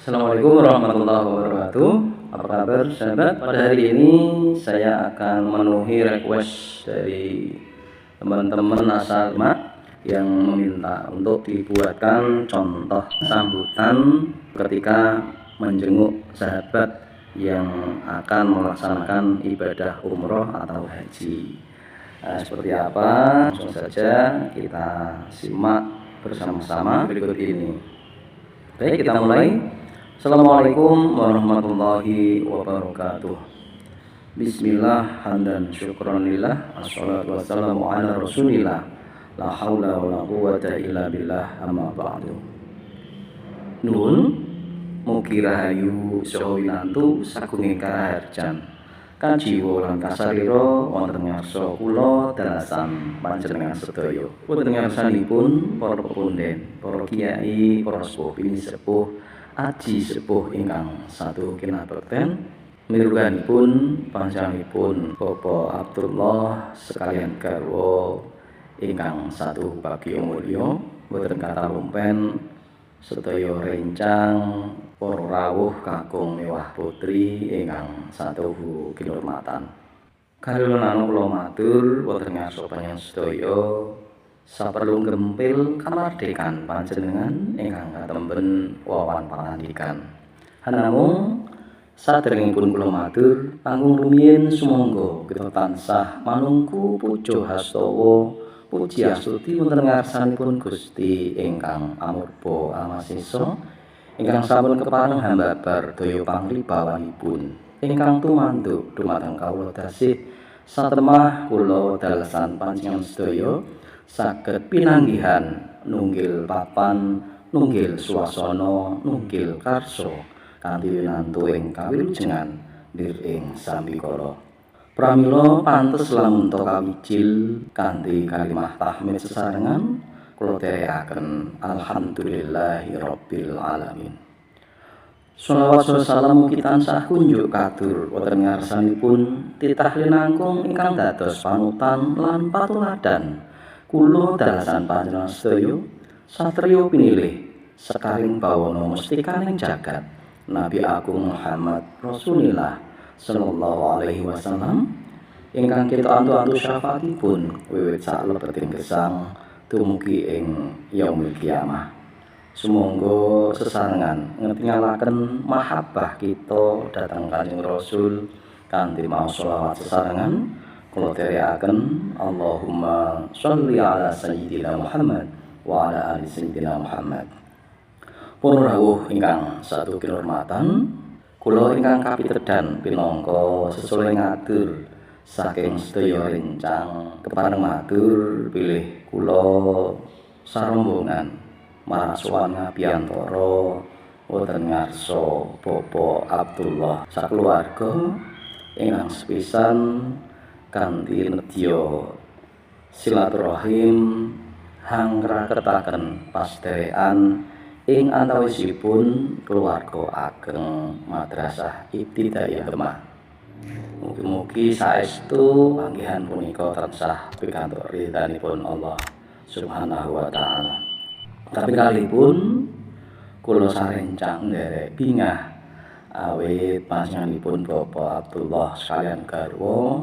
Assalamualaikum warahmatullahi wabarakatuh. Apa kabar sahabat? Pada hari ini saya akan memenuhi request dari teman-teman asal yang meminta untuk dibuatkan contoh sambutan ketika menjenguk sahabat yang akan melaksanakan ibadah umroh atau haji. Seperti apa? Langsung saja kita simak bersama-sama berikut ini. Baik, kita mulai. Assalamualaikum warahmatullahi wabarakatuh. Bismillah, hamdan syukran lillah, assalatu wassalamu ala rasulillah, la haula wa la quwata illa billah, amma ba'du. Nun mugi rahayu saha winantu sagunging karaharjan kajiwa lan kasarira wonten ngarsa kula dalasan panjenengan sedaya. Wonten ngarsanipun para pepunden, para kiai, para sepuh sepuh aji sepuh ingkang satu kinabekten, miruganipun panjenenganipun Bapak Abdullah sekalian garwa ingkang satu bagya mulya, boten kathah lumpen sedaya rencang para rawuh kakung mewah putri ingkang satu kinurmatan. Kalulungan kula matur wonten ngarsa panjenengan sedaya saperlu gempil kamardikan panjenengan ingkang katemben wawan pangandikan. Hanamung saderengipun kula matur panggung rumiyin sumangga kita tansah manungku puja hastawa puji astuti wonten ngarsanipun Gusti ingkang amurba amasisa ingkang sampun kepareng hambabar daya panglibawanipun ingkang tumanduk dumateng kawula tasih satemah kula dalasan panjenengan sedaya saged pinanggihan nunggil papan, nunggil swasana, nunggil karsa kanthi winantu ing kawilujengan ndir ing sambikala. Pramila pantes lamun to kawijil kanthi kalimah tahmid sesarengan kula dherekaken alhamdulillahirabbil alamin. Shalawat salam mugi tansah kunjuk katur wonten ngarsanipun titah linangkung ingkang dados panutan lan patuladan kula dalasan panjenengan sedaya satriya pinilih sekaring bawana mestikaning jagat Nabi Agung Muhammad Rasulillah sallallahu alaihi wasallam ingkang kita antu-antu syafaatipun wiwit saklebeting gesang dumugi ing yaumil kiamah. Sumangga sesarengan ngetingalaken mahabbah kita dhateng Kanjeng Rasul kanthi maos selawat sesarengan kula dherekaken Allahumma sholli ala sayyidina Muhammad wa ala ali sayyidina Muhammad. Para rawuh ingkang satu kinurmatan, kula ingkang kapitedhan pinangka sesule ngatur saking sedaya rencang kepareng matur pilih kula sarombongan marasuwan ngabiyantara wonten ngarsa Bapak Abdullah sakluwarga ingkang sepisan kanthi nedya silaturahim hangraketaken pasderekan ing antawisipun keluarga ageng Madrasah Ibtidaiyah Demak. Mugi-mugi saestu panggihan punika tansah pikantuk ridhanipun Allah Subhanahu wa taala. Tapi kalipun kula sarencang nderek bingah awit panjenenganipun Bapak Abdullah sekalian garwa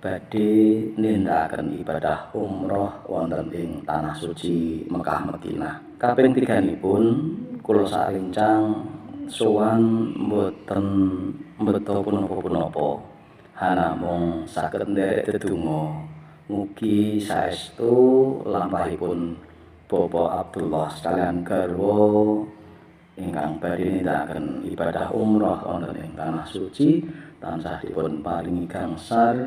badhe nindakaken ibadah umroh wonten ing tanah suci Mekah Madinah. Kaping tiganipun kula sarencang sowan mboten mbeta punapa-punapa. Hanamung saged nderek dedonga mugi saestu lampahipun Bapak Abdullah sekalian garwa ingkang badhe nindakaken ibadah umroh wonten ing tanah suci tansah dipun paringi gangsal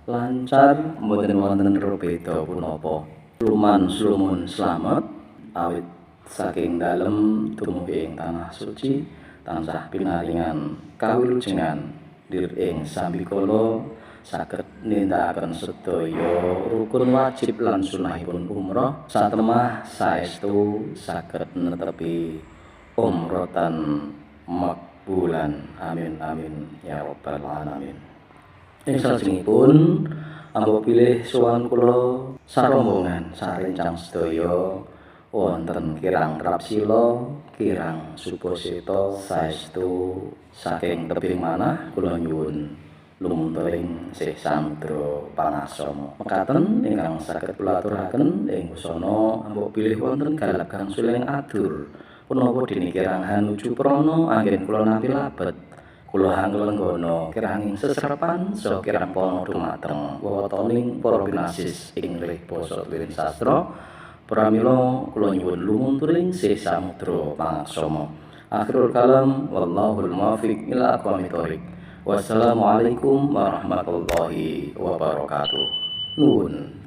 lancar mboten wonten rebeda punapa. Luman slamet awit saking dalem dumugi ing tanah suci tansah pinaringan kawilujengan ndir ing sambikala saged nindakaken sedaya rukun wajib lan sunahipun umroh satemah saestu saged netepi umrotan makbulan. Amin amin ya rabbal alamin. Ing salajengipun ambo pilih sowan kula sarombongan sarencang sedaya wonten kirang Rapsila, kirang Subaseta saestu saking tebing manah kula nyuwun lumunturing sih samudra pangaksama. Mekaten ingkang saged kula aturaken ing wusana ambok bilih wonten galak gangsul ing adur punapa dene kirang hanuju prana anggen kula nampi labet. Kula hanglenggana kiranging seserapan saha kirang pana dumateng wewatoning para pinasis ing nglih basa tuwin sastra. Pramila kula nyuwun lumunturing sih samudra pangaksama. Akhirul kalam wallahul muwaffiq ila aqwamit thoriq. Wassalamualaikum warahmatullahi wabarakatuh. Nuwun.